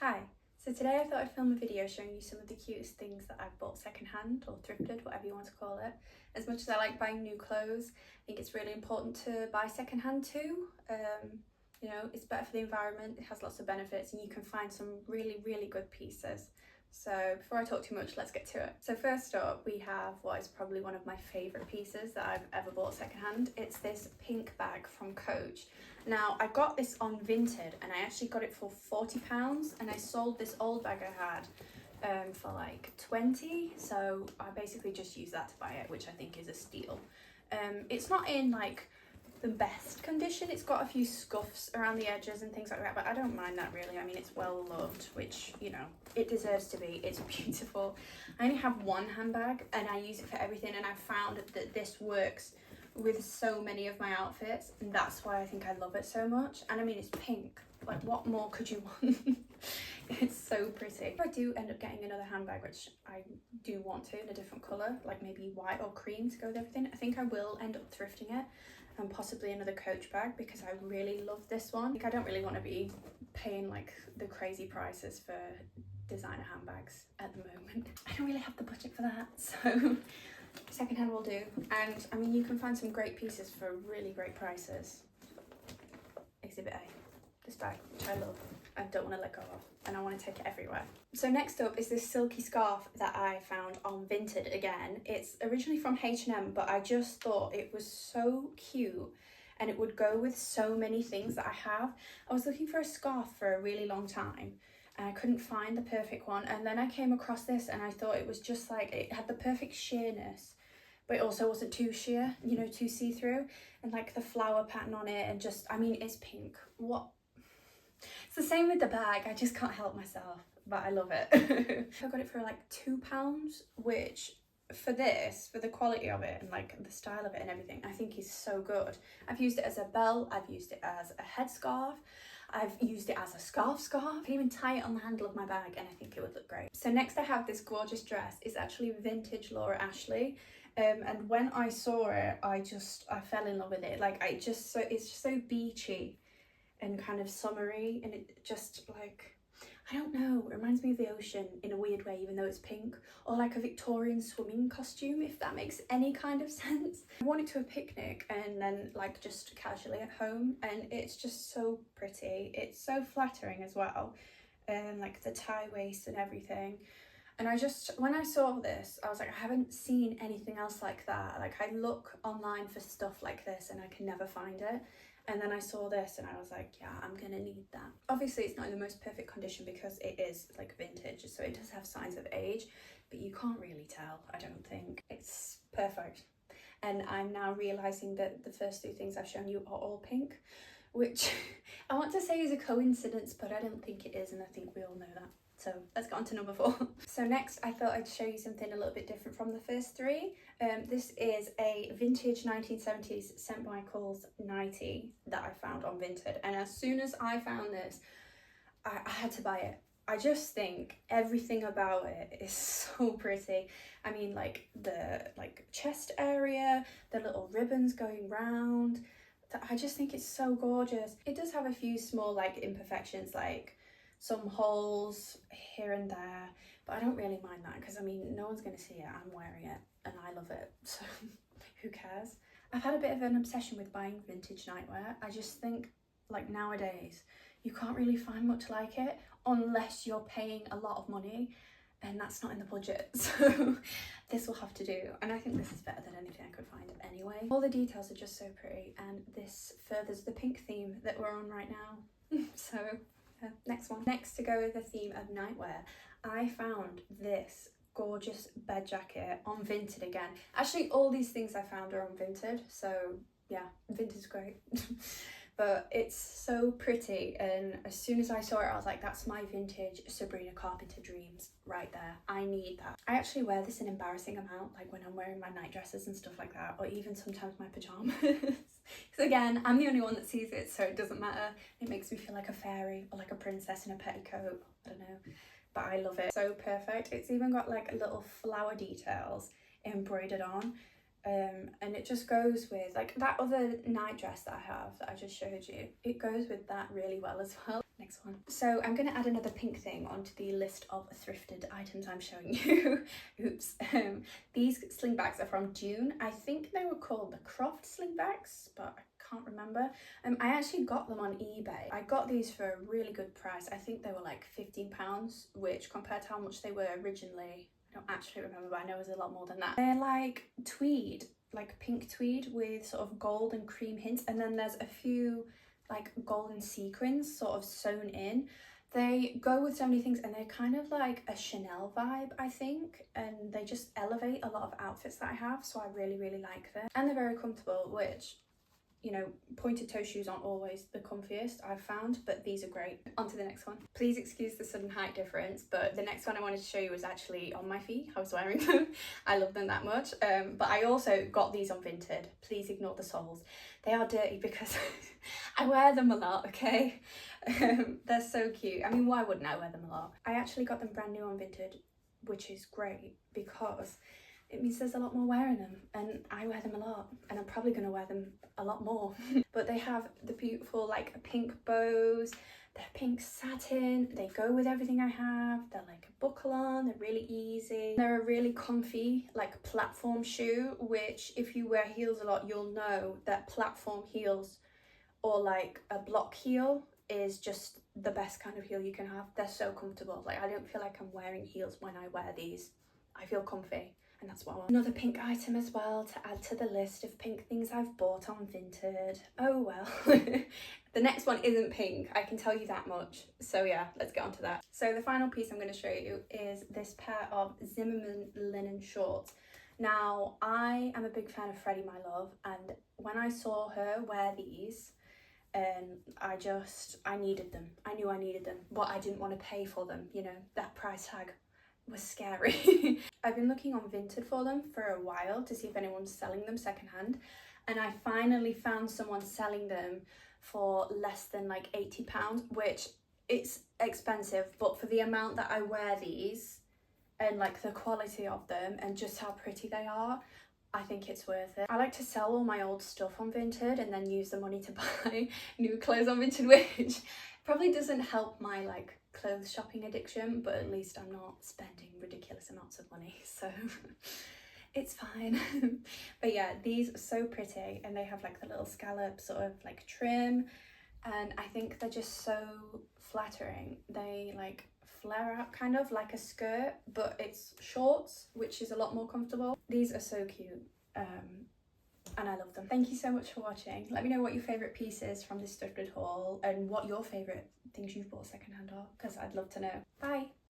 Hi, so today I thought I'd film a video showing you some of the cutest things that I've bought secondhand or thrifted, whatever you want to call it. As much as I like buying new clothes, I think it's really important to buy secondhand too. You know, it's better for the environment, it has lots of benefits, and you can find some really good pieces. So before I talk too much, let's get to it. So first up, we have what is probably one of my favourite pieces that I've ever bought secondhand. It's this pink bag from Coach. Now, I got this on Vinted and I actually got it for £40, and I sold this old bag I had for like 20, so I basically just used that to buy it, which I think is a steal. It's not in like the best condition. It's got a few scuffs around the edges and things like that, but I don't mind that really. I mean, it's well loved, which, you know, it deserves to be. It's beautiful. I only have one handbag and I use it for everything, and I found that this works with so many of my outfits, and that's why I think I love it so much. And I mean, it's pink, like what more could you want? It's so pretty. If I do end up getting another handbag, which I do want to, in a different colour, like maybe white or cream to go with everything, I think I will end up thrifting it, and possibly another Coach bag, because I really love this one. Like, I don't really want to be paying like the crazy prices for designer handbags at the moment. I don't really have the budget for that, so secondhand will do. And I mean, you can find some great pieces for really great prices. Exhibit A, this bag, which I love and don't want to let go of, and I want to take it everywhere. So next up is this silky scarf that I found on Vinted again. It's originally from H&M, but I just thought it was so cute and it would go with so many things that I have. I was looking for a scarf for a really long time and I couldn't find the perfect one, and then I came across this and I thought it was just like, it had the perfect sheerness, but it also wasn't too sheer, you know, too see-through, and like the flower pattern on it, and just, I mean, it's pink. What? It's the same with the bag, I just can't help myself, but I love it. I got it for like £2, which for this, for the quality of it and like the style of it and everything, I think is so good. I've used it as a belt, I've used it as a headscarf, I've used it as a scarf. I can even tie it on the handle of my bag and I think it would look great. So next I have this gorgeous dress. It's actually vintage Laura Ashley. And when I saw it, I fell in love with it. Like, it's just so beachy and kind of summery, and it just, like, I don't know, it reminds me of the ocean in a weird way, even though it's pink, or like a Victorian swimming costume, if that makes any kind of sense. I wore it to a picnic and then like just casually at home, and it's just so pretty. It's so flattering as well, like the tie waist and everything. And when I saw this, I was like, I haven't seen anything else like that. Like, I look online for stuff like this and I can never find it. And then I saw this and I was like, yeah, I'm gonna need that. Obviously it's not in the most perfect condition because it is like vintage, so it does have signs of age, but you can't really tell, I don't think. It's perfect. And I'm now realising that the first two things I've shown you are all pink, which I want to say is a coincidence, but I don't think it is, and I think we all know that. So let's get on to number 4. So next I thought I'd show you something a little bit different from the first three. This is a vintage 1970s St. Michael's nightie that I found on Vinted, and as soon as I found this, I had to buy it. I just think everything about it is so pretty. I mean, like the chest area, the little ribbons going round, I just think it's so gorgeous. It does have a few small like imperfections, like some holes here and there, but I don't really mind that because I mean, no one's going to see it. I'm wearing it and I love it, so who cares? I've had a bit of an obsession with buying vintage nightwear. I just think like nowadays you can't really find much like it unless you're paying a lot of money, and that's not in the budget, so this will have to do. And I think this is better than anything I could find anyway. All the details are just so pretty, and this furthers the pink theme that we're on right now. So next one. Next, to go with the theme of nightwear, I found this gorgeous bed jacket on Vinted again. Actually, all these things I found are on Vinted, so yeah, Vinted's great. But it's so pretty, and as soon as I saw it I was like, that's my vintage Sabrina Carpenter dreams right there. I need that. I actually wear this an embarrassing amount, like when I'm wearing my night dresses and stuff like that, or even sometimes my pajamas. Because again, I'm the only one that sees it, so it doesn't matter. It makes me feel like a fairy or like a princess in a petticoat, I don't know, but I love it. So perfect. It's even got like little flower details embroidered on, and it just goes with like that other night dress that I have that I just showed you. It goes with that really well as well. Next one. So I'm going to add another pink thing onto the list of thrifted items I'm showing you. Oops. These slingbacks are from June. I think they were called the Croft slingbacks, but I can't remember. I actually got them on eBay. I got these for a really good price. I think they were like £15, which compared to how much they were originally, I don't actually remember, but I know it was a lot more than that. They're like tweed, like pink tweed with sort of gold and cream hints, and then there's a few like golden sequins sort of sewn in. They go with so many things, and they're kind of like a Chanel vibe, I think, and they just elevate a lot of outfits that I have, so I really like them. And they're very comfortable, which, you know, pointed toe shoes aren't always the comfiest I've found, but these are great. On to the next one. Please excuse the sudden height difference, but the next one I wanted to show you was actually on my feet. I was wearing them. I love them that much. But I also got these on Vinted. Please ignore the soles. They are dirty because I wear them a lot, okay? They're so cute. I mean, why wouldn't I wear them a lot? I actually got them brand new on Vinted, which is great because it means there's a lot more wear in them, and I wear them a lot, and I'm probably going to wear them a lot more. But they have the beautiful like pink bows, they're pink satin, they go with everything I have, they're like a buckle on, they're really easy. They're a really comfy like platform shoe, which if you wear heels a lot, you'll know that platform heels or like a block heel is just the best kind of heel you can have. They're so comfortable. Like, I don't feel like I'm wearing heels when I wear these. I feel comfy. And that's what I want. Another pink item as well to add to the list of pink things I've bought on Vinted. Oh well. The next one isn't pink, I can tell you that much. So yeah, let's get on to that. So the final piece I'm going to show you is this pair of Zimmermann linen shorts. Now, I am a big fan of Freddie, my love, and when I saw her wear these, I needed them. I knew I needed them, but I didn't want to pay for them, you know, that price tag was scary. I've been looking on Vinted for them for a while to see if anyone's selling them secondhand, and I finally found someone selling them for less than like £80, which it's expensive, but for the amount that I wear these and like the quality of them and just how pretty they are, I think it's worth it. I like to sell all my old stuff on Vinted and then use the money to buy new clothes on Vinted, which probably doesn't help my like clothes shopping addiction, but at least I'm not spending ridiculous amounts of money, so it's fine. But yeah, these are so pretty, and they have like the little scallop sort of like trim, and I think they're just so flattering. They like flare out kind of like a skirt, but it's shorts, which is a lot more comfortable. These are so cute, and I love them. Thank you so much for watching. Let me know what your favourite pieces from this thrifted haul and what your favourite things you've bought secondhand are, because I'd love to know. Bye!